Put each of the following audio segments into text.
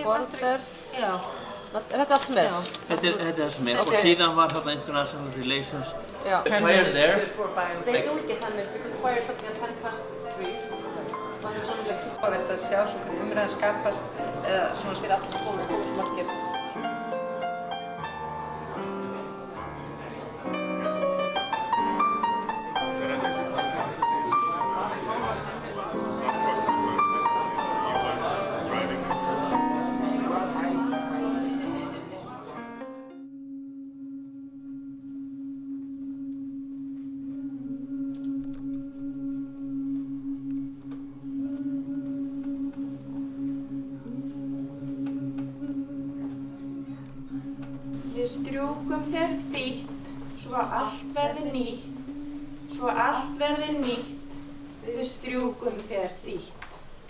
Borders. Já. Er þetta allt sem er? Þetta er það sem er. Og síðan var þarna International Relations. Já. The choir there. They do get 10 minutes because the choir is starting at 3:10. Það er svona leikt. Það er eftir að sjá svona umræðan skapast eða svona fyrir allt skóla og margir. Við strjúkum þér þýtt, svo allt verði nýtt, svo allt verði nýtt. Við strjúkum þér þýtt.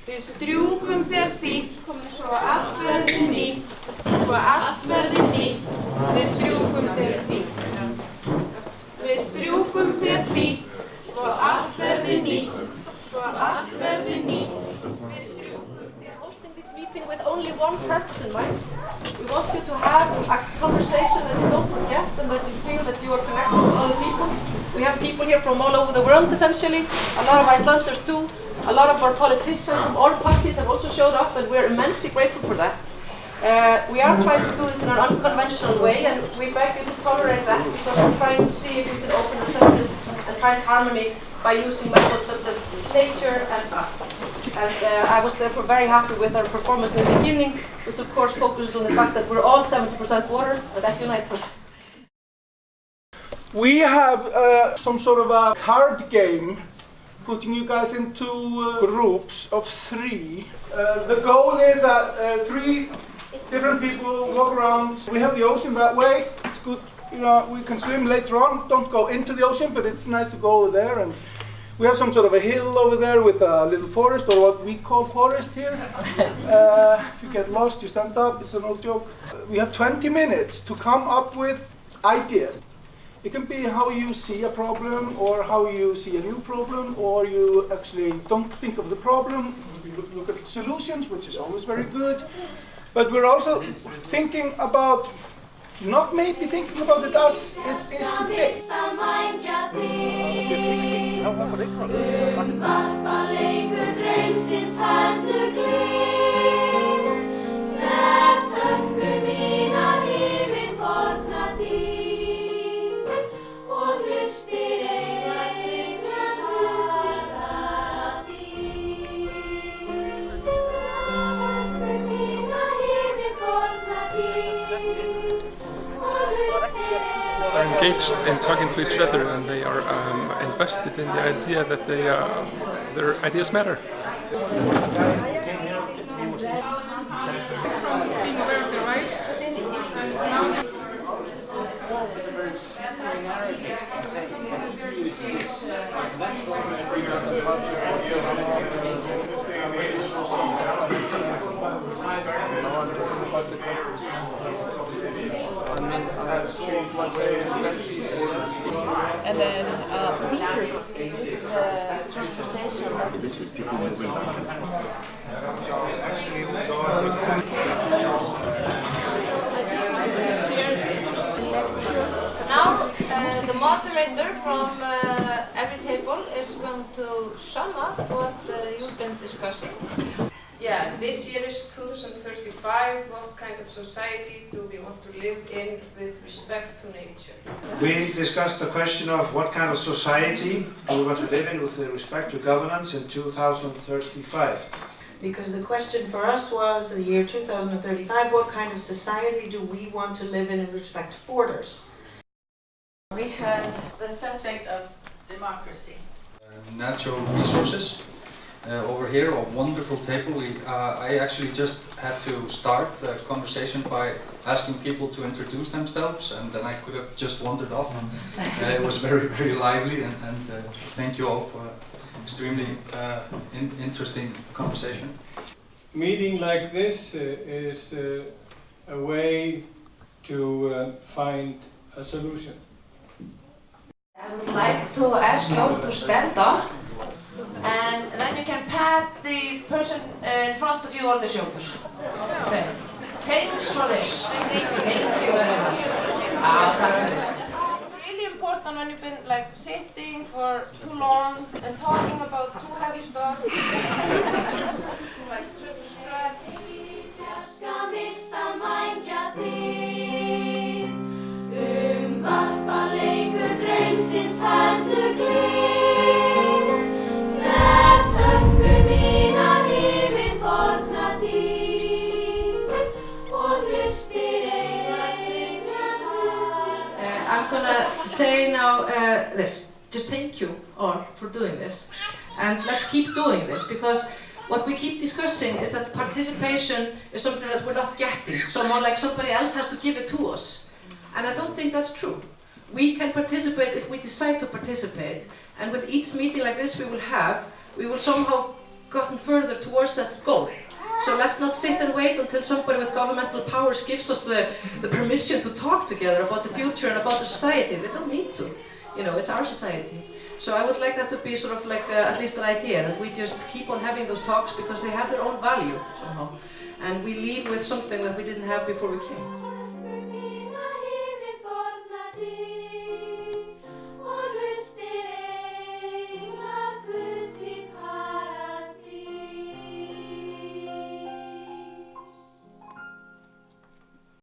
Við strjúkum þér þýtt, svo allt verði nýtt, svo allt verði nýtt. Við strjúkum þér þýtt. Við strjúkum þér þýtt, svo allt verði nýtt, svo allt verði nýtt. Við strjúkum þér. Hosting this meeting with only one purpose in mind. We want you to have a conversation that you don't forget and that you feel that you are connected with other people. We have people here from all over the world essentially, a lot of Icelanders too. A lot of our politicians from all parties have also showed up and we're immensely grateful for that. We are trying to do this in an unconventional way and we beg you to tolerate that because we're trying to see if we can open the senses and find harmony by using methods such as nature and art. And I was therefore very happy with our performance in the beginning, which of course focuses on the fact that we're all 70% water, but that unites us. We have some sort of a card game, putting you guys into groups of 3. The goal is that 3 different people walk around. We have the ocean that way. It's good, you know, we can swim later on. Don't go into the ocean, but it's nice to go over there. And we have some sort of a hill over there with a little forest, or what we call forest here. If you get lost, you stand up. It's an old joke. We have 20 minutes to come up with ideas. It can be how you see a problem, or how you see a new problem, or you actually don't think of the problem. You look at solutions, which is always very good. But we're also thinking about, not maybe thinking about it as it is today. Are engaged in talking to each other and they are invested in the idea that their ideas matter. And then features the transportation that this is people moving back and forth. I just wanted to share this lecture. Now, the moderator from every table is going to sum up what you've been discussing. Yeah, this year is 2035. What kind of society do we want to live in with respect to nature? We discussed the question of what kind of society do we want to live in with respect to governance in 2035. Because the question for us was, in the year 2035, what kind of society do we want to live in respect to borders? We had the subject of democracy. Natural resources. Over here, a wonderful table. I actually just had to start the conversation by asking people to introduce themselves, and then I could have just wandered off. It was very, very lively, and thank you all for an extremely interesting conversation. Meeting like this is a way to find a solution. I would like to ask you all to stand up And then you can pat the person in front of you on the shoulder. Say, thanks for this. Thank you very much. It's really important when you've been like sitting for too long and talking about too heavy stuff. To like try to stretch. Varpa leikur draumsins perluglitt, snert höfðu mína yfir borna dýr og hlustir eigin sem I'm gonna say now this. Just thank you all for doing this. And let's keep doing this, because what we keep discussing is that participation is something that we're not getting. So more like somebody else has to give it to us. And I don't think that's true. We can participate if we decide to participate. And with each meeting like this we will somehow gotten further towards that goal. So let's not sit and wait until somebody with governmental powers gives us the permission to talk together about the future and about the society. They don't need to. You know, it's our society. So I would like that to be sort of like at least an idea, that we just keep on having those talks because they have their own value somehow. And we leave with something that we didn't have before we came.